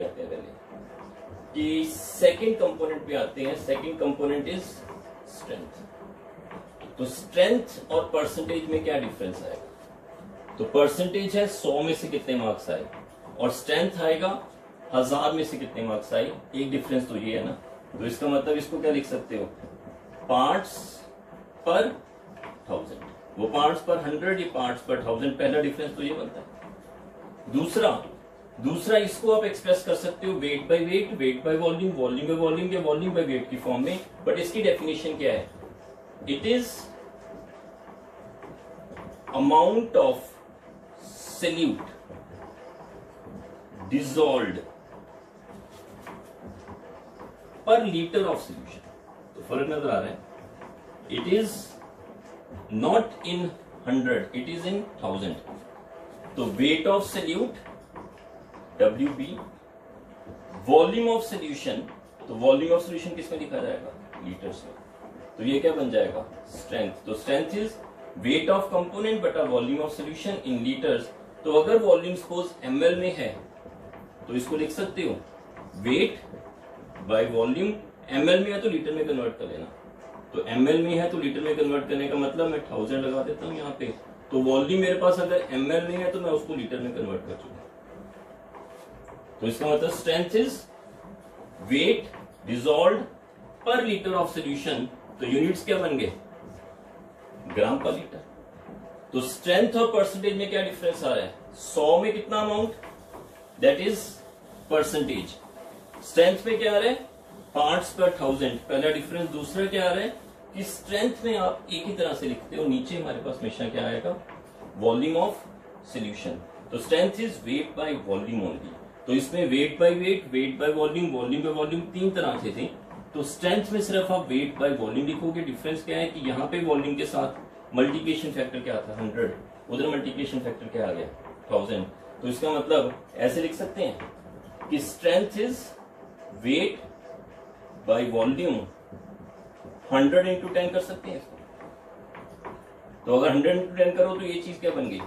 पहले कि second component पे आते हैं। Second component is strength. तो स्ट्रेंथ और परसेंटेज में क्या डिफरेंस आएगा? तो परसेंटेज है 100 में से कितने मार्क्स आए, और स्ट्रेंथ आएगा 1000 में से कितने मार्क्स आए। एक डिफरेंस तो ये है ना। तो इसका मतलब इसको क्या लिख सकते हो, पार्ट्स पर 1000। वो पार्ट्स पर 100, ये पार्ट्स पर 1000। पहला डिफरेंस तो ये बनता है। दूसरा इसको आप एक्सप्रेस कर सकते हो weight by weight, weight by volume, volume by volume या वॉल्यूम बाय वेट की फॉर्म में। बट इसकी डेफिनेशन क्या है? It is amount of solute dissolved per liter of solution। तो फर्क नजर आ रहा है। It is not in 100, it is in 1000। तो weight of solute WB, volume of solution, तो वॉल्यूम ऑफ सोल्यूशन किसमें लिखा जाएगा? लीटर्स में। तो ये क्या बन जाएगा? स्ट्रेंथ। तो strength is weight of component बटा volume of solution in litres. तो अगर वॉल्यूम सपोज ml में है तो इसको लिख सकते हो वेट बाय वॉल्यूम। ml में है तो लीटर में कन्वर्ट कर लेना। तो ml में है तो लीटर में कन्वर्ट करने का मतलब मैं 1000 लगा देता हूं यहाँ पे। तो वॉल्यूम मेरे पास अगर ml में है तो मैं उसको लीटर में कन्वर्ट कर चुका। तो इसका मतलब strength is wait dissolved per litre of solution. तो यूनिट्स क्या बन गए? ग्राम पर लीटर। तो स्ट्रेंथ और परसेंटेज में क्या डिफरेंस आ रहा है? 100 में कितना amount, that is percentage. Strength में क्या आ रहा है? पार्ट्स पर 1000, पहला डिफरेंस। दूसरा क्या आ रहा है कि स्ट्रेंथ में आप एक ही तरह से लिखते हो, नीचे हमारे पास हमेशा क्या आएगा? Volume of solution. तो strength is weight by volume only. तो इसमें weight by weight, weight by volume, volume by volume तीन तरह से थे। तो स्ट्रेंथ में सिर्फ आप वेट बाय वॉल्यूम लिखोगे। डिफरेंस क्या है कि यहाँ पे वॉल्यूम के साथ मल्टीप्लिकेशन फैक्टर क्या था? 100। उधर मल्टीप्लिकेशन फैक्टर क्या आ गया? 1000। तो इसका मतलब ऐसे लिख सकते हैं कि strength is weight by volume 100 into 10 कर सकते हैं इसको। तो अगर 100 इंटू 10 करो तो ये चीज क्या बन गई?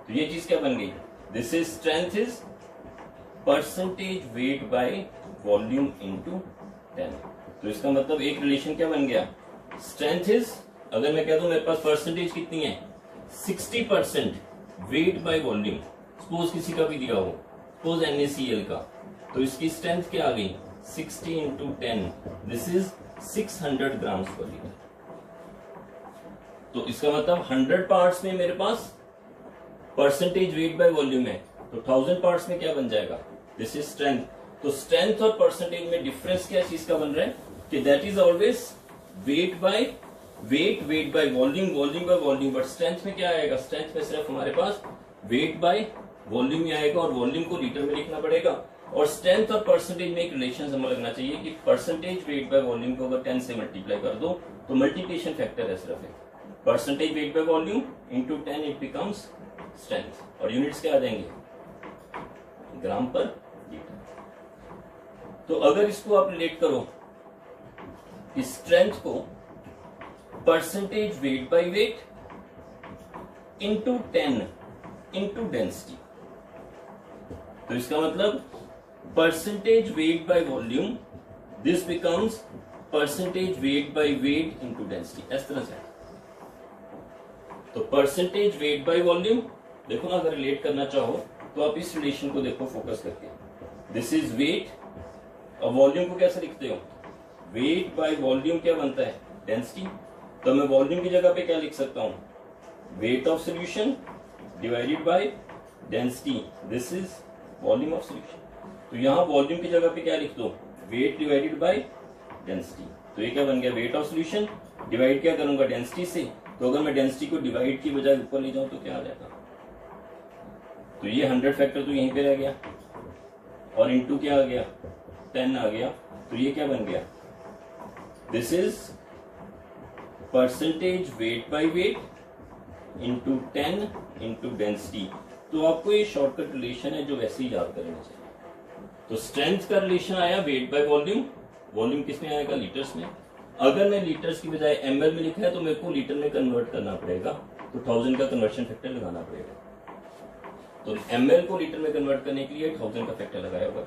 तो ये चीज क्या बन गई? This is strength is percentage weight by volume into 10। तो इसका मतलब एक रिलेशन क्या बन गया? स्ट्रेंथ इज, अगर मैं कह दूं मेरे पास परसेंटेज कितनी है 60% वेट बाय वॉल्यूम, सपोज किसी का भी दिया हो, सपोज NaCl का, तो इसकी स्ट्रेंथ क्या आ गई? 60 इंटू 10, दिस इज 600 ग्राम्स पर लीटर। तो इसका मतलब 100 पार्ट्स में मेरे पास परसेंटेज वेट बाय वॉल्यूम है, तो 1000 पार्ट्स में क्या बन जाएगा? This is strength. तो स्ट्रेंथ और परसेंटेज में डिफरेंस क्या चीज का बन रहा है कि that is always wait by weight, weight by volume, volume by volume. But strength में क्या आएगा? स्ट्रेंथ में सिर्फ हमारे पास वेट बाय वॉल्यूम ही आएगा और वॉल्यूम को लीटर में लिखना पड़ेगा। और स्ट्रेंथ और परसेंटेज में एक रिलेशन हमें लगना चाहिए कि परसेंटेज वेट बाय वॉल्यूम को अगर 10 से मल्टीप्लाई कर दो तो मल्टीप्लिकेशन फैक्टर है सिर्फ percentage weight by volume into 10, it becomes strength. और यूनिट्स क्या आ जाएंगे? ग्राम पर लीटर। तो अगर इसको आप रिलेट करो स्ट्रेंथ को percentage weight by weight into 10 into density, तो इसका मतलब percentage weight by volume, this becomes percentage weight by weight into density. इस तरह से तो परसेंटेज वेट बाय वॉल्यूम, देखो ना, अगर रिलेट करना चाहो तो आप इस रिलेशन को देखो फोकस करके। दिस इज वेट और वॉल्यूम को कैसे लिखते हो? वेट बाय वॉल्यूम क्या बनता है? डेंसिटी। तो मैं वॉल्यूम की जगह पे क्या लिख सकता हूं? Weight of solution divided by density, this is volume of solution. तो यहां वॉल्यूम की जगह पे क्या लिख दो? Weight divided by density. तो ये क्या बन गया? Weight of solution. डिवाइड क्या करूंगा? डेंसिटी से। तो अगर मैं डेंसिटी को डिवाइड की बजाय ऊपर ले जाऊं तो क्या आ जाएगा? तो ये 100 फैक्टर तो यहीं पे रह गया और इंटू क्या आ गया? 10 आ गया। तो ये क्या बन गया? This is percentage weight by weight into 10 into density. तो आपको ये शॉर्टकट रिलेशन है जो वैसे ही याद करना चाहिए। तो स्ट्रेंथ का रिलेशन आया वेट बाय वॉल्यूम, वॉल्यूम किसमें आएगा? लीटर्स में। अगर मैं लीटर्स की बजाय ml में लिखा है तो मेरे को लीटर में कन्वर्ट करना पड़ेगा, तो 1000 का कन्वर्शन फैक्टर लगाना पड़ेगा। तो ml को लीटर में कन्वर्ट करने के लिए 1000 का फैक्टर लगाया होगा।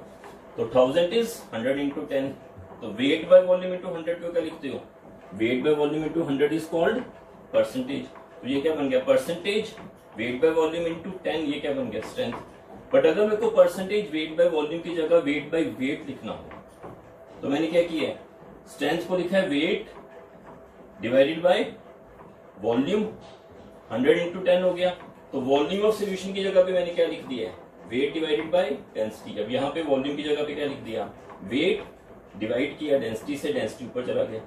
तो 1000 इज 100 इंटू 10। तो वेट बाय वॉल्यूम इंटू 100 को क्या लिखते हो? Weight by volume into 100 is called percentage. तो ये क्या बन गया? Percentage weight by volume into 10, ये क्या बन गया? स्ट्रेंथ। बट अगर मेरे को परसेंटेज वेट बाय वॉल्यूम की जगह वेट बाय वेट लिखना हो तो मैंने क्या किया है? स्ट्रेंथ को लिखा है weight divided by volume, 100 into 10 हो गया। तो वॉल्यूम ऑफ सोल्यूशन की जगह पे मैंने क्या लिख दिया है? Weight divided by density. अब यहाँ पे वॉल्यूम की जगह पे क्या लिख दिया? वेट डिवाइड किया डेंसिटी से, डेंसिटी ऊपर चला गया।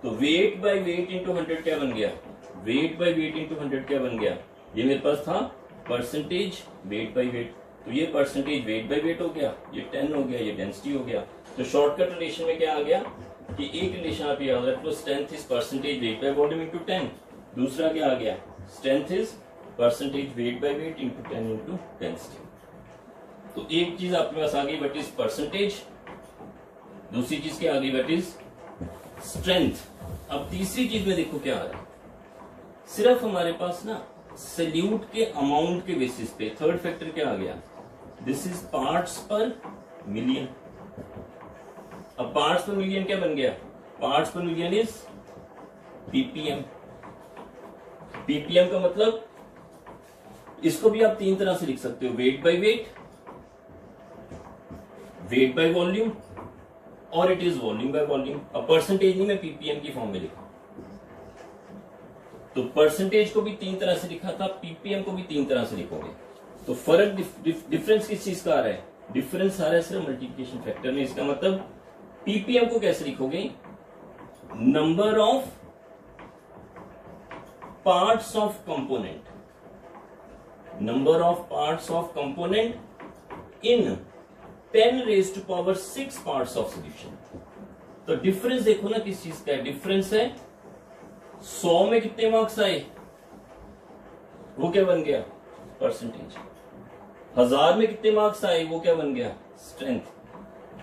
तो वेट बाय वेट इंटू 100 क्या बन गया? वेट बाय वेट इंटू 100 क्या बन गया? ये मेरे पास था परसेंटेज वेट बाय वेट। तो ये परसेंटेज वेट बाय वेट हो गया, ये 10 हो गया, ये डेंसिटी हो गया। तो शॉर्टकट रिलेशन में क्या आ गया कि एक रिलेशन आप याद रख लो, strength is percentage weight by volume into 10। दूसरा क्या आ गया? Strength is percentage weight by weight into 10 into density. तो एक चीज आपके पास आ गई, व्हाट इज परसेंटेज। दूसरी चीज क्या आ गई? What is strength. अब तीसरी चीज में देखो क्या आ रहा है। सिर्फ हमारे पास ना सल्यूट के अमाउंट के बेसिस पे थर्ड फैक्टर क्या आ गया? दिस इज पार्ट्स पर मिलियन। अब पार्ट्स पर मिलियन क्या बन गया? पार्ट्स पर मिलियन इज पीपीएम। पीपीएम का मतलब इसको भी आप तीन तरह से लिख सकते हो, weight by weight, weight by volume, और it is volume by volume. अब परसेंटेज नहीं मैं पीपीएम की फॉर्म में लिखा, तो परसेंटेज को भी तीन तरह से लिखा था, पीपीएम को भी तीन तरह से लिखोगे। तो फर्क डिफरेंस किस चीज का आ रहा है? डिफरेंस आ रहा है सिर्फ मल्टीप्लिकेशन फैक्टर में। इसका मतलब पीपीएम को कैसे लिखोगे? Number of parts of component, number of parts of component in 10 raised to power 6 parts of solution. तो डिफरेंस देखो ना किस चीज का है। डिफरेंस है 100 में कितने मार्क्स आए, वो क्या बन गया? परसेंटेज। 1000 में कितने मार्क्स आए, वो क्या बन गया? स्ट्रेंथ।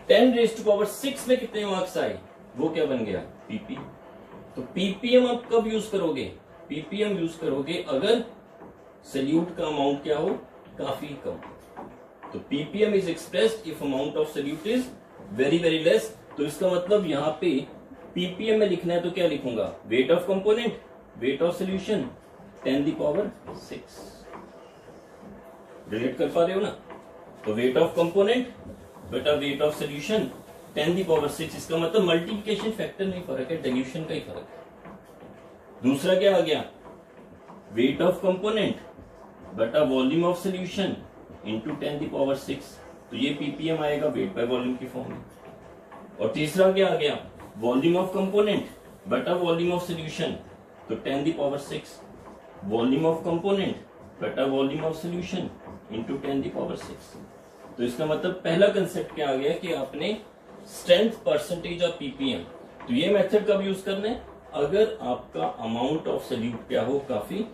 10 raised to power 6 में कितने मार्क्स आए, वो क्या बन गया? पीपी। तो पीपीएम आप कब यूज करोगे? पीपीएम यूज करोगे अगर सल्यूट का अमाउंट क्या हो? काफी कम। तो ppm is expressed if amount of solute is very very less. तो इसका मतलब यहां पे पीपीएम में लिखना है तो क्या लिखूंगा? Wait of component, weight of solution 10⁶। Relate कर पा रहे हो ना? तो वेट ऑफ कंपोनेंट बेटा वेट ऑफ सॉल्यूशन 10⁶। इसका मतलब मल्टीप्लिकेशन फैक्टर नहीं फर्क है, डिल्यूशन का ही फर्क है। दूसरा क्या आ गया? वेट ऑफ कंपोनेंट बेटा वॉल्यूम ऑफ सॉल्यूशन इंटू 10⁶। तो ये पीपीएम आएगा वेट बाय वॉल्यूम की फॉर्म में। और तीसरा क्या आ गया? वॉल्यूम ऑफ कंपोनेंट बेटा वॉल्यूम ऑफ सॉल्यूशन, तो 10⁶। वॉल्यूम ऑफ कंपोनेंट बेटा वॉल्यूम ऑफ सॉल्यूशन इंटू 10⁶। तो इसका मतलब पहला कंसेप्ट क्या आ गया कि आपने स्ट्रेंथ, परसेंटेज और पीपीएम। तो ये मेथड कब यूज करना है? अगर आपका अमाउंट ऑफ सॉल्यूट क्या हो? काफी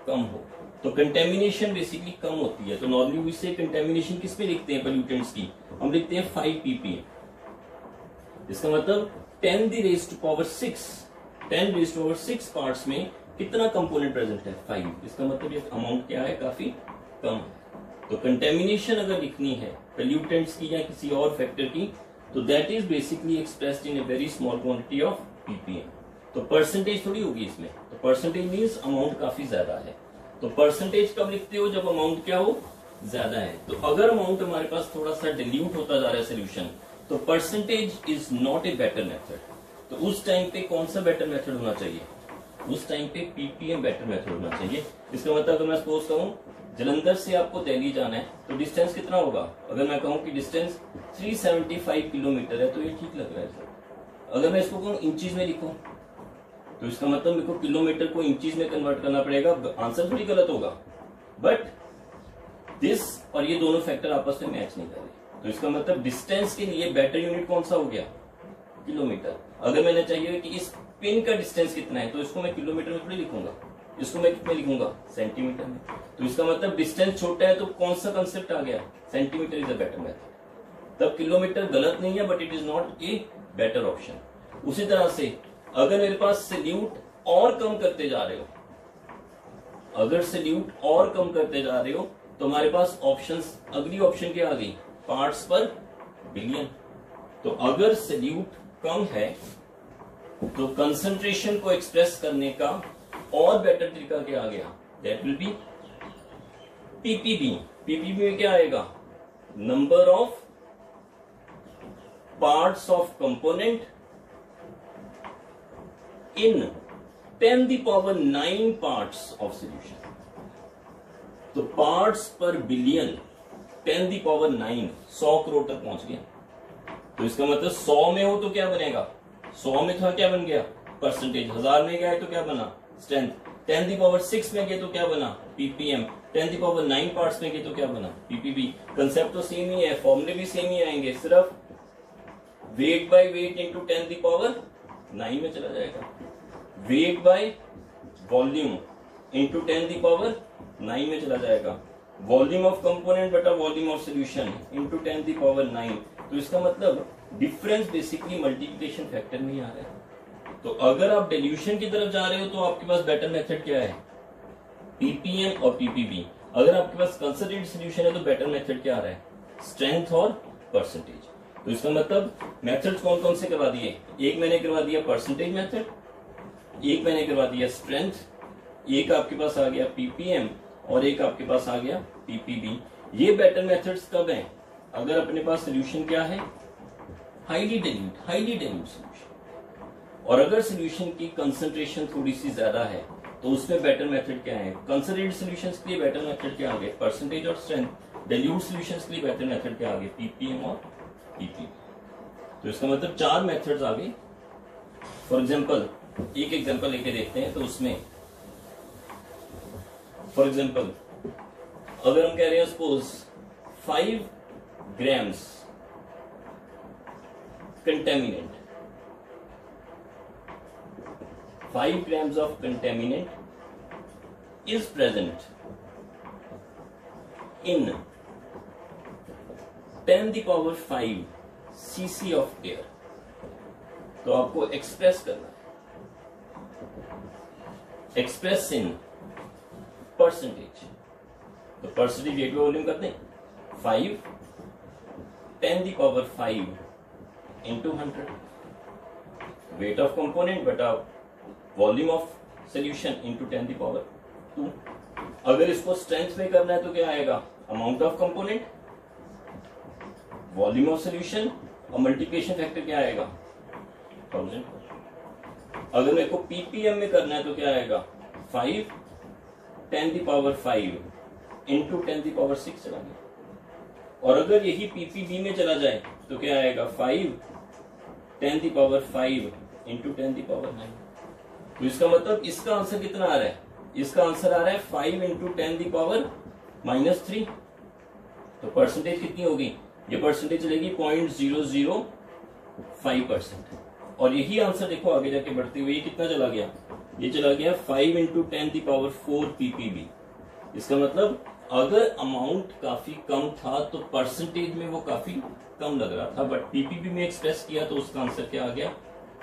कम हो। तो कंटेमिनेशन बेसिकली कम होती है। तो नॉर्मली इससे कंटेमिनेशन किस पे लिखते हैं? पोल्यूटेंट्स की हम लिखते हैं 5 ppm। इसका मतलब 10⁶ पार्ट्स में कितना कंपोनेंट प्रेजेंट है? 5। इसका मतलब ये अमाउंट क्या है? काफी कम है। तो कंटेमिनेशन अगर लिखनी है पोल्यूटेंट्स की या किसी और फैक्टर की, तो that is basically expressed in a very small quantity of ppm. तो परसेंटेज थोड़ी होगी इसमें। तो परसेंटेज मीन्स अमाउंट काफी ज्यादा है। तो परसेंटेज कब लिखते हो? जब अमाउंट क्या हो? ज्यादा है। तो अगर अमाउंट हमारे पास थोड़ा सा डिल्यूट होता जा रहा है सोल्यूशन, तो percentage is not a better method. तो उस टाइम पे कौन सा बेटर मेथड होना चाहिए? उस टाइम पे पीपीएम बेटर मेथड होना चाहिए। इसका मतलब अगर मैं सपोज कहूं जलंधर से आपको दिल्ली जाना है तो डिस्टेंस कितना होगा? अगर मैं कहूं कि डिस्टेंस 375 किलोमीटर है तो ये ठीक लग रहा है सर। अगर मैं इसको कहूं इंचीज में लिखूं तो इसका मतलब मेरे को किलोमीटर को इंचीज में कन्वर्ट करना पड़ेगा। आंसर थोड़ी गलत होगा, बट दिस और ये दोनों फैक्टर आपस में मैच नहीं कर रहे। तो इसका मतलब डिस्टेंस के लिए बेटर यूनिट कौन सा हो गया? किलोमीटर। अगर मैंने चाहिए कि इस पिन का डिस्टेंस कितना है तो इसको मैं किलोमीटर में थोड़ी लिखूंगा, इसको मैं कितने लिखूंगा? सेंटीमीटर में। तो इसका मतलब डिस्टेंस छोटा है तो कौन सा कंसेप्ट आ गया? Centimetre is a better method. तब किलोमीटर गलत नहीं है, but it is not a better option. उसी तरह से अगर मेरे पास सल्यूट और कम करते जा रहे हो, अगर सल्यूट और कम करते जा रहे हो तो हमारे पास ऑप्शंस, अगली ऑप्शन क्या आ गई, पार्ट्स पर बिलियन। तो अगर सल्यूट कम है तो कंसंट्रेशन को एक्सप्रेस करने का और बेटर तरीका क्या आ गया, that will be PPB. PPB में क्या आएगा, number of parts of component in 10⁹ parts of solution. तो पार्ट्स पर बिलियन 10⁹ 100 करोड़ तक पहुंच गया। तो इसका मतलब 100 में हो तो क्या बनेगा, 100 में था क्या बन गया, परसेंटेज। 1000 में गया तो क्या बना, स्ट्रेंथ। 10⁶ में गए तो क्या बना, पीपीएम। 10⁹ पार्ट्स में गए तो क्या बना, पीपीबी। कंसेप्ट तो सेम ही है, फॉर्मूले भी सेम ही आएंगे, सिर्फ वेट बाय वेट इंटू 10⁹ में चला जाएगा। वेट बाय वॉल्यूम इंटू 10⁹ में चला जाएगा। वॉल्यूम ऑफ कंपोनेंट बटा वॉल्यूम ऑफ सॉल्यूशन इंटू 10⁹। तो इसका मतलब डिफरेंस बेसिकली मल्टीप्लिकेशन फैक्टर में ही आ रहा है। तो अगर आप डिल्यूशन की तरफ जा रहे हो तो आपके पास बेटर मेथड क्या है, पीपीएम और पीपीबी। अगर आपके पास कंसंट्रेटेड सॉल्यूशन है तो बेटर मेथड क्या आ रहा है, स्ट्रेंथ और परसेंटेज। तो इसका मतलब मेथड्स कौन कौन से करवा दिए, एक मैंने करवा दिया परसेंटेज मेथड, एक मैंने करवा दिया स्ट्रेंथ, एक आपके पास आ गया पीपीएम और एक आपके पास आ गया पीपीबी। ये बेटर मेथड्स कब हैं, अगर अपने पास सॉल्यूशन क्या है, हाईली डाइल्यूट सॉल्यूशन। और अगर सॉल्यूशन की कंसंट्रेशन थोड़ी सी ज्यादा है तो उसमें बेटर मेथड क्या है, कंसंट्रेटेड सॉल्यूशंस के लिए बेटर मेथड क्या आ गए, परसेंटेज और स्ट्रेंथ। डाइल्यूट सॉल्यूशंस के लिए बेटर मेथड क्या आ गए, पीपीएम और पीपीबी। तो इसका मतलब 4 मेथड्स आ गए। फॉर एग्जांपल एक एग्जांपल लेके देखते हैं। तो उसमें फॉर एग्जांपल अगर हम कह रहे हैं suppose 5 grams contaminant, 5 grams of contaminant is present in 10⁵ cc of air। तो आपको एक्सप्रेस करना है, एक्सप्रेस इन परसेंटेज। तो परसेंटेज वेट बाय वॉल्यूम करते हैं, 5 10⁵ इंटू 100 वेट ऑफ कंपोनेंट बटा वॉल्यूम ऑफ सॉल्यूशन इंटू 10⁵। अगर इसको स्ट्रेंथ में करना है तो क्या आएगा, amount of component, volume of solution और मल्टीप्लिकेशन फैक्टर क्या आएगा, 1000। अगर मेरे को पीपीएम में करना है तो क्या आएगा, 5 10⁵ इंटू 10⁶ चला गया। और अगर यही पीपीबी में चला जाए तो क्या आएगा, 5 10⁵ इंटू 10⁹। तो इसका मतलब इसका आंसर कितना आ रहा है, इसका आंसर आ रहा है 5 इंटू 10⁻³ तो परसेंटेज कितनी होगी, ये परसेंटेज चलेगी 0.005%। और यही आंसर देखो आगे जाके बढ़ते हुए ये कितना चला गया, ये चला गया 5 इंटू 10⁴ पीपीबी। इसका मतलब अगर अमाउंट काफी कम था तो परसेंटेज में वो काफी कम लग रहा था, बट पीपीबी में एक्सप्रेस किया तो उसका आंसर क्या आ गया,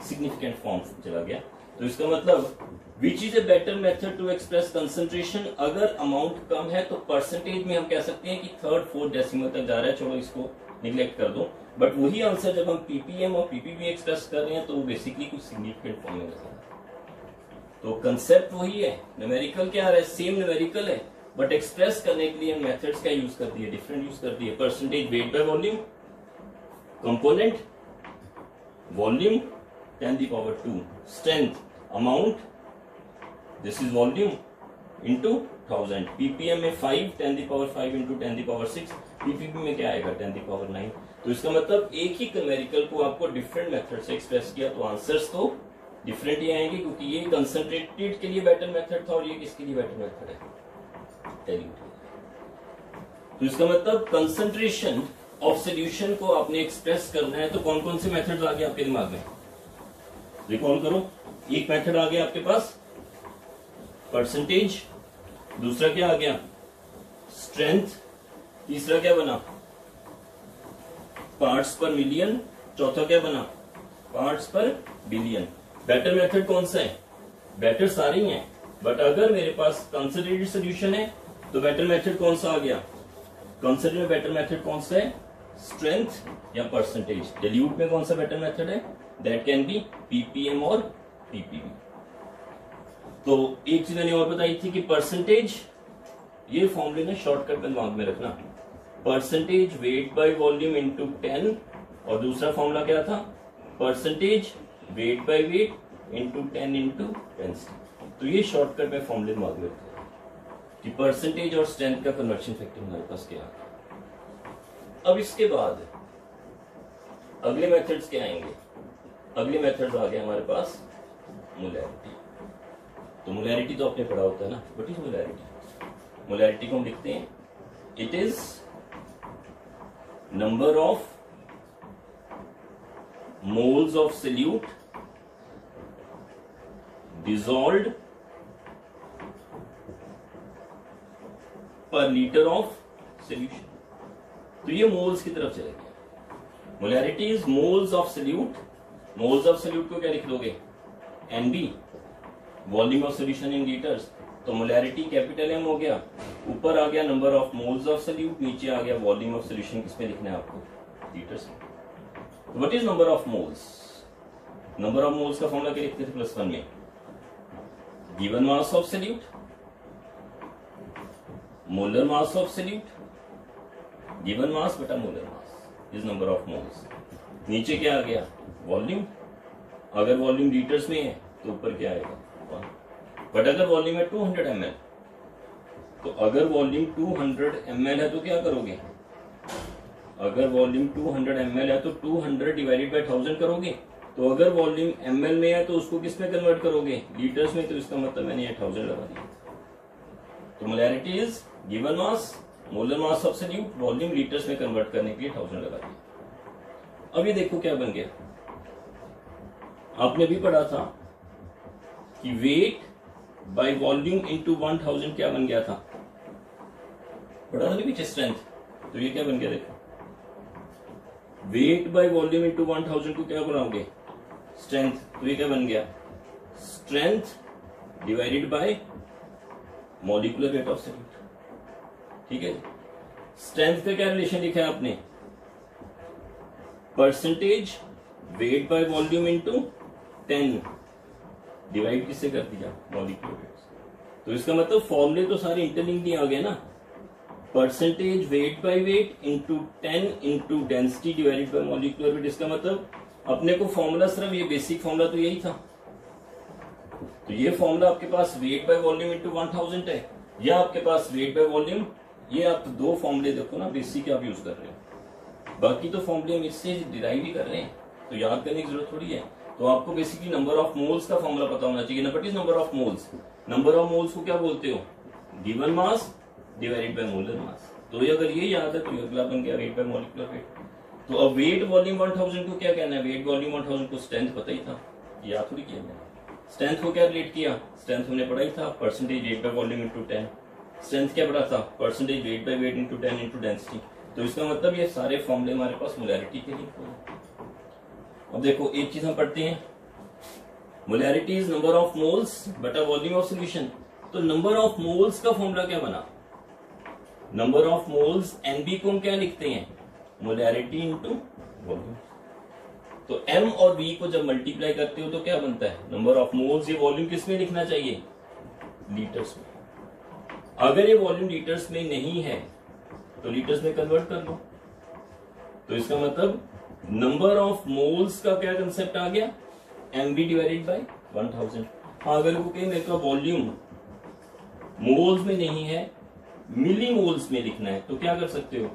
सिग्निफिकेंट फॉर्म चला गया। तो इसका मतलब which is a better method to express concentration, अगर अमाउंट कम है तो परसेंटेज में हम कह सकते हैं कि 3rd 4th डेसिमल तक जा रहा है, चलो इसको निग्लेक्ट कर दो। बट वही आंसर जब हम पीपीएम और पीपीबी एक्सप्रेस कर रहे हैं तो वो बेसिकली कुछ सिग्निफिकेंट फॉर्म में नजर। तो कंसेप्ट वही है, न्यूमेरिकल क्या आ रहा है, सेम न्यूमेरिकल है, बट एक्सप्रेस करने के लिए मेथड्स क्या यूज कर दिए, डिफरेंट यूज कर दिए। Percentage weight by volume, component volume 10⁵, strength amount, this is volume into 1000। Ppm में 5 10⁵ इंटू 10⁶, पीपीबी में क्या आएगा 10⁹। तो इसका मतलब एक ही न्यूमेरिकल को आपको डिफरेंट मेथड से एक्सप्रेस किया तो आंसर्स तो डिफरेंट ही आएंगे, क्योंकि ये कंसंट्रेटेड के लिए बेटर मेथड था और ये किसके लिए बेटर मेथड है, डाइल्यूट। तो इसका मतलब कंसंट्रेशन ऑफ सॉल्यूशन को आपने एक्सप्रेस करना है तो कौन कौन से मेथड्स आ गए आपके दिमाग में, रिकॉल करो। एक मेथड आ गया आपके पास परसेंटेज, दूसरा क्या आ गया स्ट्रेंथ, तीसरा क्या बना पार्ट्स पर मिलियन, चौथा क्या बना पार्ट्स पर बिलियन। बेटर मेथड कौन सा है, बेटर सारे ही हैं, बट अगर मेरे पास कंसंट्रेटेड सॉल्यूशन है तो बेटर मेथड कौन सा आ गया? कंसिडर में बेटर मेथड कौन सा है? स्ट्रेंथ या परसेंटेज? डिल्यूट में कौन सा बेटर मेथड है? दैट कैन बी पीपीएम और पीपीवी। तो एक चीज मैंने और बताई थी कि परसेंटेज, ये फॉर्मूले ना शॉर्टकट में दिमाग में रखना, percentage weight by volume into 10, और दूसरा फॉर्मूला क्या था? Percentage weight by weight into 10 into density. तो ये शॉर्टकट में फॉर्मूले दिमाग में रखना कि परसेंटेज और स्ट्रेंथ का कन्वर्शन फैक्टर हमारे पास क्या है। अब इसके बाद अगले मेथड्स क्या आएंगे? अगले मेथड्स आ गए हमारे पास मोलैरिटी। तो मोलैरिटी तो आपने पढ़ा होता है ना, व्हाट इज मोलैरिटी? मोलैरिटी को हम लिखते हैं, it is number of moles of solute dissolved per litre of solution. तो ये मोल्स की तरफ चले गए। Molarity is moles of solute. Moles of solute को क्या लिख दोगे? एनबी, volume of solution in litres. तो मोलैरिटी कैपिटल एम हो गया, ऊपर आ गया number of moles of solute, नीचे आ गया वॉल्यूम ऑफ सोल्यूशन। किसमें लिखना है आपको? लीटर्स में। तो what is number of moles? Number of moles का फॉर्मूला क्या लिखते थे +1 में? Given mass of solute, molar mass of solute, given mass बटा molar mass is number of moles. नीचे क्या आ गया? वॉल्यूम। अगर वॉल्यूम लीटर्स में है तो ऊपर क्या आएगा? 1। बट अगर वॉल्यूम है 200 ml, तो अगर वॉल्यूम 200 ml है तो क्या करोगे? अगर वॉल्यूम 200 ml है तो 200 डिवाइडेड बाय 1000 करोगे। तो अगर वॉल्यूम ml में है तो उसको किस में कन्वर्ट करोगे? लीटर्स में। तो इसका मतलब मैंने ये 1000 लगा दिया। तो molarity is given mass, molar mass of solute, volume litres में कन्वर्ट करने के लिए 1000 लगा दिया। अब ये देखो क्या बन गया। आपने भी पढ़ा था कि वेट बाय वॉल्यूम इनटू 1000 क्या बन गया था? पढ़ा था पीछे स्ट्रेंथ। तो ये क्या बन गया देखो, वेट बाय वॉल्यूम इनटू 1000 को क्या बनाओगे? स्ट्रेंथ। तो ये क्या बन गया? Strength divided by molecular weight of solute. ठीक है। स्ट्रेंथ का क्या रिलेशन लिखा है आपने? Percentage weight by volume into 10 divide किससे कर दिया? Molecular weight. तो इसका मतलब फॉर्मूले तो सारे इंटरलिंक्ड ही आ गए ना। Percentage weight by weight into 10 into density divided by molecular weight. इसका मतलब अपने को फॉर्मूला सिर्फ ये बेसिक फॉर्मूला तो यही था। तो ये फॉर्मूला आपके पास वेट बाय वॉल्यूम इंटू 1000 है, या आपके पास वेट बाय वॉल्यूम। ये आप दो फॉर्मूले देखो ना, बेसिक आप यूज कर रहे हो। बाकी तो फॉर्मूले हम इससे डिराइव ही कर रहे हैं, तो याद करने की जरूरत थोड़ी है। तो आपको बेसिकली नंबर ऑफ मोल्स का फॉर्मूला पता होना चाहिए। What is number of moles? Number of moles को क्या बोलते हो? Given mass divided by molar mass. तो ये अगर ये याद है तो अगला बन गया वेट बाय मॉलिक्यूलर वेट। तो अब वेट वॉल्यूम 1000 को क्या कहना है? वेट वॉल्यूम 1000 को स्ट्रेंथ पता ही था, याद थोड़ी किया मैंने। स्ट्रेंथ को क्या रिलेट किया? स्ट्रेंथ हमने पढ़ा ही था, percentage weight by volume into 10। Strength क्या पढ़ा था? Percentage weight by weight into 10 into density. तो इसका मतलब ये सारे फॉर्मूले हमारे पास मोलैरिटी के लिंक हुए। अब देखो एक चीज हम पढ़ते हैं, molarity is number of moles बटा वॉल्यूम ऑफ सॉल्यूशन। तो नंबर ऑफ मोल्स का फॉर्मूला क्या बना? नंबर ऑफ मोल्स एनबी को हम क्या लिखते हैं? Molarity into volume. तो m और v को जब मल्टीप्लाई करते हो तो क्या बनता है? Number of moles. ये वॉल्यूम किस में लिखना चाहिए? लीटर्स में। अगर ये वॉल्यूम लीटर्स में नहीं है तो लीटर्स में कन्वर्ट कर लो। तो इसका मतलब नंबर ऑफ मोल्स का क्या कंसेप्ट आ गया? mv divided by 1000। हाँ, अगर वो कहीं मेरे का वॉल्यूम मोल्स में नहीं है, मिली मोल्स में लिखना है, तो क्या कर सकते हो?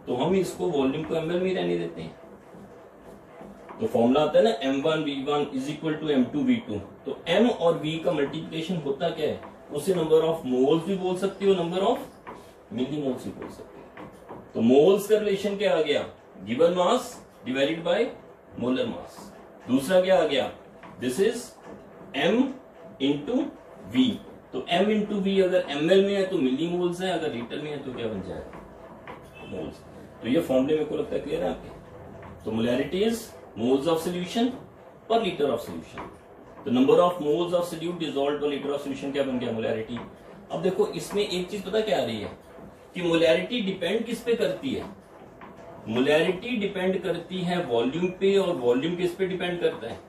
तो हम इसको वॉल्यूम को ml में रहने देते हैं। तो फॉर्मूला आता है ना m1v1 is equal to m2v2। तो m और v का मल्टीप्लिकेशन होता क्या है? उसे नंबर ऑफ मोल्स भी बोल सकते हो, नंबर ऑफ मिली मोल्स भी बोल सकते हो। तो मोल्स का रिलेशन क्या आ गया? Given mass divided by molar mass. दूसरा क्या आ गया? This is m into v। तो m इंटू वी अगर ml में है तो मिली मोल्स है, अगर लीटर में है तो क्या बन जाएगा? मोल्स। तो ये फॉर्मूले मेरे को लगता है क्लियर है आपके। तो molarity is moles of solution पर लीटर ऑफ सोल्यूशन। तो number of moles of solute dissolved per litre of solution क्या बन गया? मोलैरिटी। अब देखो इसमें एक चीज पता क्या आ रही है कि मोलैरिटी डिपेंड किस पे करती है? मोलैरिटी डिपेंड करती है वॉल्यूम पे, और वॉल्यूम किस पे डिपेंड करता है?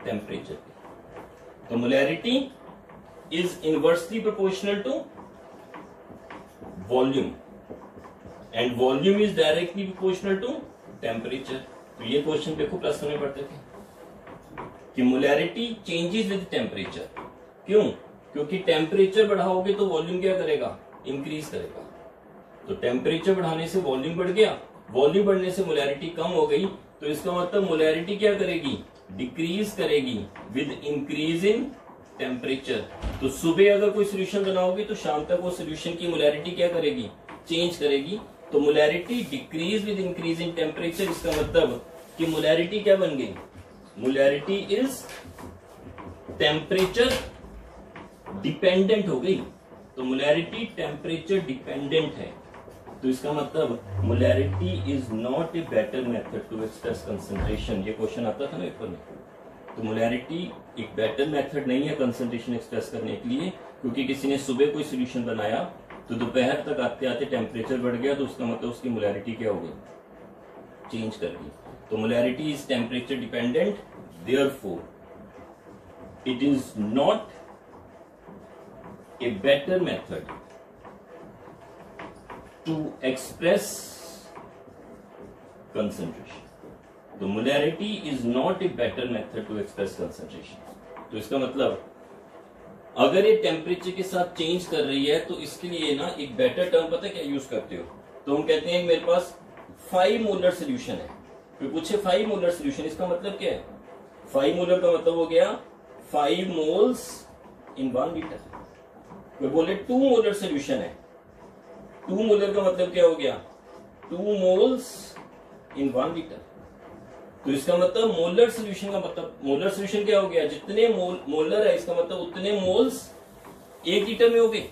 टेम्परेचर पे। तो molarity is inversely proportional to volume and volume is directly proportional to temperature. तो ये क्वेश्चन देखो प्लस में पढ़ते थे कि मोलैरिटी चेंजेस विद टेम्परेचर। क्यों? क्योंकि टेम्परेचर बढ़ाओगे तो वॉल्यूम क्या करेगा? इंक्रीज करेगा। तो टेम्परेचर बढ़ाने से वॉल्यूम बढ़ गया, वॉल्यूम बढ़ने से मोलैरिटी कम हो गई, तो इसका मतलब मोलैरिटी क्या करेगी? डिक्रीज करेगी विद इंक्रीज इन टेम्परेचर। तो सुबह अगर कोई सोल्यूशन बनाओगे तो शाम तक वो सोल्यूशन की मोलैरिटी क्या करेगी? चेंज करेगी। तो molarity decrease with increase in temperature, इसका मतलब कि मोलैरिटी क्या बन गई? मोलैरिटी इज टेम्परेचर डिपेंडेंट हो गई। तो मोलैरिटी टेम्परेचर डिपेंडेंट है, तो इसका मतलब molarity is not a better method to express concentration. ये क्वेश्चन आता था ना पेपर में। तो मोलैरिटी एक बेटर मेथड नहीं है कंसंट्रेशन एक्सप्रेस करने के लिए, क्योंकि किसी ने सुबह कोई सोल्यूशन बनाया तो दोपहर तक आते आते टेम्परेचर बढ़ गया, तो उसका मतलब उसकी मोलैरिटी क्या हो गई? चेंज कर दी। तो molarity is temperature dependent, therefore it is not a better method to express concentration. तो molarity is not a better method to express concentration. तो इसका मतलब अगर ये टेम्परेचर के साथ चेंज कर रही है तो इसके लिए ना एक बेटर टर्म पता है क्या यूज करते हो? तो हम कहते हैं मेरे पास 5 मोलर सोल्यूशन है। फिर पूछे 5 मोलर सोल्यूशन, इसका मतलब क्या है? 5 मोलर का मतलब हो गया 5 मोल्स इन 1 लीटर। कोई बोले 2 मोलर सोल्यूशन है, 2 मोलर का मतलब क्या हो गया? 2 मोल्स इन 1 लीटर। तो इसका मतलब मोलर सोल्यूशन का मतलब, मोलर सोल्यूशन क्या हो गया? जितने मोलर है इसका मतलब उतने मोल्स 1 लीटर में हो गए।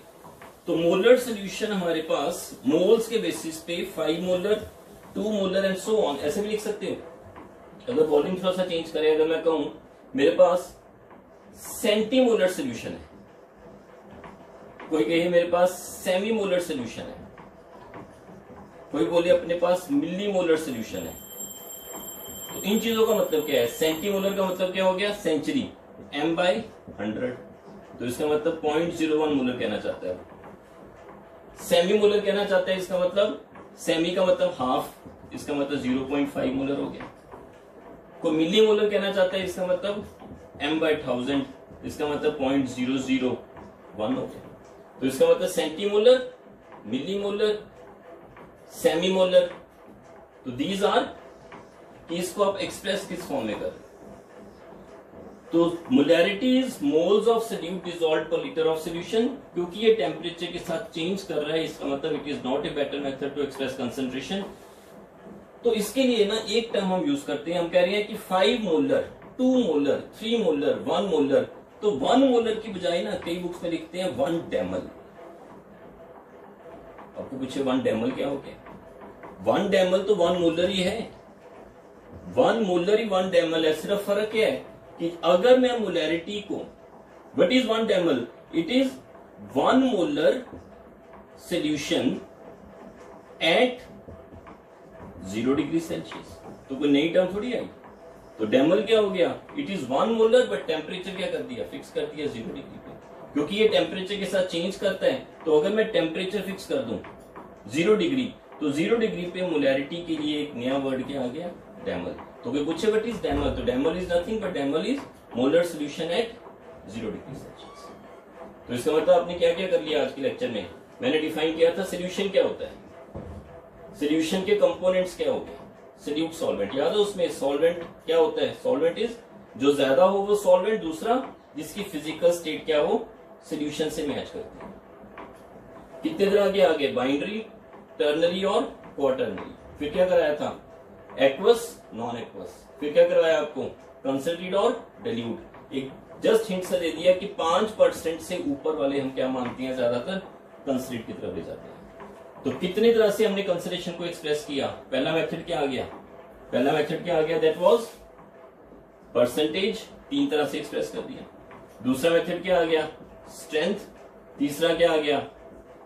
तो मोलर सोल्यूशन हमारे पास मोल्स के बेसिस पे 5 molar, 2 molar and so on, ऐसे भी लिख सकते हो। अगर वॉल्यूम थोड़ा सा चेंज करें, अगर मैं कहूं मेरे पास सेंटीमोलर सोल्यूशन है, कोई कहे मेरे पास सेमी मोलर सोल्यूशन है, कोई बोले अपने पास मिली मोलर सोल्यूशन है। तो इन चीजों का मतलब क्या है? सेंटीमोलर का मतलब क्या हो गया? Century, m/100। तो इसका मतलब 0.01 मोलर कहना चाहता है। सेमी मोलर कहना चाहता है, इसका मतलब सेमी का मतलब हाफ, इसका मतलब 0.5 मोलर हो गया। कोई मिली मोलर कहना चाहता है, इसका मतलब m/1000, इसका मतलब 0.001 हो गया। तो इसका मतलब सेंटीमोलर, मिलीमोलर, सेमीमोलर। तो दीज आर, इसको आप एक्सप्रेस किस फॉर्म में कर? तो molarity is moles of solute dissolved per litre of solution. क्योंकि ये टेम्परेचर के साथ चेंज कर रहा है, इसका मतलब it is not a better method to express concentration. तो इसके लिए ना एक टर्म हम यूज करते हैं, हम कह रहे हैं कि 5 मोलर, 2 मोलर, 3 मोलर, 1 मोलर। तो 1 मोलर की बजाय ना कई बुक्स में लिखते हैं 1 डेमल। आपको पूछे 1 डेमल क्या हो गया? 1 डेमल तो 1 मोलर ही है, 1 मोलर ही 1 डेमल है। सिर्फ फर्क क्या है कि अगर मैं मोलैरिटी को, what is 1 demal? It is 1 molar solution at 0 degree Celsius. तो कोई नई टर्म थोड़ी आई। तो डेमल क्या हो गया? It is 1 molar but temperature क्या कर दिया? फिक्स कर दिया 0 डिग्री पे, क्योंकि ये टेम्परेचर के साथ चेंज करता है। तो अगर मैं टेम्परेचर फिक्स कर दूं 0 डिग्री, तो 0 डिग्री पे मोलैरिटी के लिए एक नया वर्ड क्या आ गया? डेमल। तो कोई पूछे व्हाट इज डेमल? तो demal is nothing but demal is molar solution at 0 degree Celsius. तो इसका मतलब आपने क्या क्या कर लिया आज के लेक्चर में? मैंने डिफाइन किया था सोल्यूशन क्या होता है, सोल्यूशन के कंपोनेंट्स क्या होते हैं, सोल्यूट, सॉल्वेंट। याद है उसमें सॉल्वेंट क्या होता है? सॉल्वेंट इज जो ज्यादा हो वो सॉल्वेंट, दूसरा जिसकी फिजिकल स्टेट क्या हो, सोल्यूशन से मैच करती है। कितने तरह के आगे? बाइंडरी, टर्नरी और क्वाटर्नरी। फिर क्या कराया था? Aqueous, non aqueous. फिर क्या करवाया आपको? कंसंट्रेटेड और डाइल्यूट। एक जस्ट हिंट से दे दिया कि 5% से ऊपर वाले हम क्या मानते हैं, ज्यादातर कंसंट्रेट की तरफ ले जाते हैं। तो कितनी तरह से हमने कंसंट्रेशन को एक्सप्रेस किया? पहला मेथड क्या आ गया? पहला मेथड क्या आ गया? दैट वाज परसेंटेज, 3 तरह से एक्सप्रेस कर दिया। दूसरा मेथड क्या आ गया? स्ट्रेंथ, तीसरा क्या आ गया,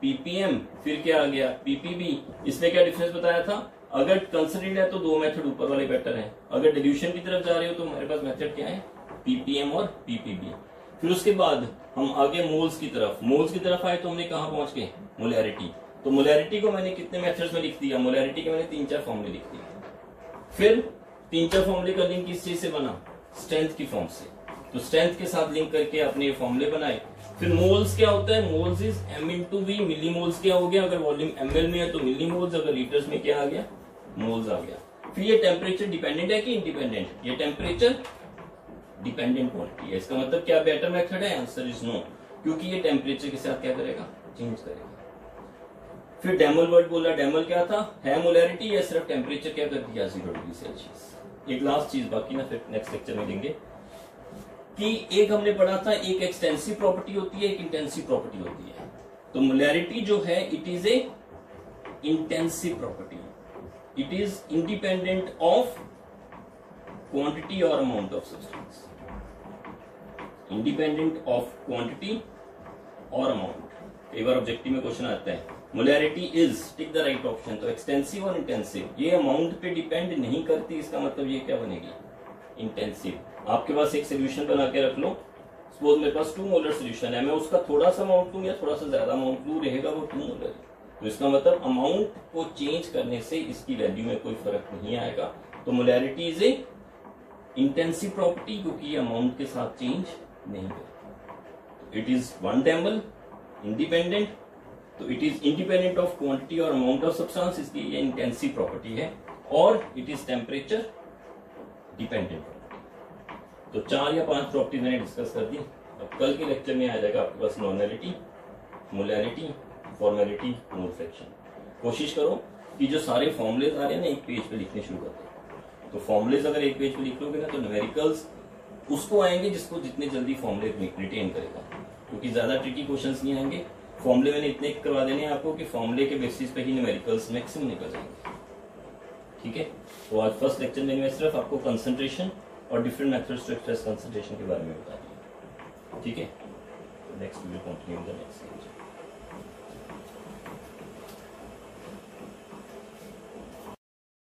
पीपीएम, फिर क्या आ गया, पीपीबी। इसमें क्या डिफरेंस बताया था, अगर कंसिडर्ड है तो दो मेथड ऊपर वाले बेटर हैं, अगर डिल्यूशन की तरफ जा रहे हो तो हमारे पास मेथड क्या है, पीपीएम और पीपीबी। फिर उसके बाद हम आगे मोल्स की तरफ आए तो हमने कहा पहुंच गए, मोलैरिटी। तो मोलैरिटी को मैंने कितने मेथड्स में लिख दिया, मोलैरिटी के मैंने 3-4 फॉर्मूले लिख दिए। फिर 3-4 फॉर्मूले का लिंक किस चीज से बना, स्ट्रेंथ की फॉर्म से। तो स्ट्रेंथ के साथ लिंक करके अपने फॉर्मूले बनाए। फिर मोल्स क्या होता है, moles is m into V, millimoles क्या हो गया, अगर वॉल्यूम ml में है तो मिली मोल्स, अगर लीटर्स में क्या आ गया, मोल्स आ गया। फिर ये टेम्परेचर डिपेंडेंट है कि इंडिपेंडेंट, ये टेम्परेचर डिपेंडेंट क्वांटिटी है। इसका मतलब क्या बेटर मेथड है, आंसर इज नो, क्योंकि ये टेम्परेचर के साथ क्या करेगा, चेंज करेगा। फिर डेमल वर्ड बोला, डेमल क्या था, है मोलैरिटी या सिर्फ टेम्परेचर क्या कर दिया, 0 डिग्री सेल्सियस। एक लास्ट चीज बाकी ना फिर नेक्स्ट लेक्चर में लेंगे, कि एक हमने पढ़ा था, एक एक्सटेंसिव प्रॉपर्टी होती है, एक इंटेंसिव प्रॉपर्टी होती है। तो मोलैरिटी जो है it is a intensive property, it is independent of quantity और amount of substance, independent of quantity और अमाउंट। कई बार ऑब्जेक्टिव में क्वेश्चन आता है, molarity is, tick the right option. तो एक्सटेंसिव और इंटेंसिव ये अमाउंट पे डिपेंड नहीं करती, इसका मतलब ये क्या बनेगी, इंटेंसिव। आपके पास एक सोल्यूशन बना के रख लो, सपोज मेरे पास 2 मोलर सोल्यूशन है, मैं उसका थोड़ा सा अमाउंट लूं या थोड़ा सा ज्यादा अमाउंट लूं, रहेगा वो 2 मोलर। तो इसका मतलब अमाउंट को चेंज करने से इसकी वैल्यू में कोई फर्क नहीं आएगा। तो molarity is a intensive property, क्योंकि ये अमाउंट के साथ चेंज नहीं करती। इट इज वन डेमल, इंडिपेंडेंट, तो it is independent of quantity और अमाउंट ऑफ सब्सटेंस, इसकी ये इंटेंसिव प्रॉपर्टी है। और इट इज टेम्परेचर डिपेंडेंट। तो 4 या 5 प्रॉपर्टी मैंने डिस्कस कर दी। अब कल के लेक्चर में आ जाएगा आपके पास normality, molarity, formality, mole fraction. कोशिश करो कि जो सारे फॉर्मुलेज आ रहे हैं ना एक पेज पे लिखने शुरू कर दो। तो फॉर्मुलेज अगर एक पेज पे लिख लोगे ना तो न्यूमेरिकल्स उसको आएंगे जिसको जितने जल्दी फॉर्मुले रिटेन करेगा, क्योंकि ज्यादा ट्रिकी क्वेश्चंस नहीं आएंगे। फॉर्मुले मैंने इतने करवा देने हैं आपको कि फॉर्मुले के बेसिस पे ही न्यूमेरिकल्स मैक्सिमम निकल जाएंगे। ठीक है, तो आज फर्स्ट लेक्चर में मैं सिर्फ आपको कंसंट्रेशन और different methods to express concentration के बारे में बता दिया। ठीक है, next we will continue the next lecture.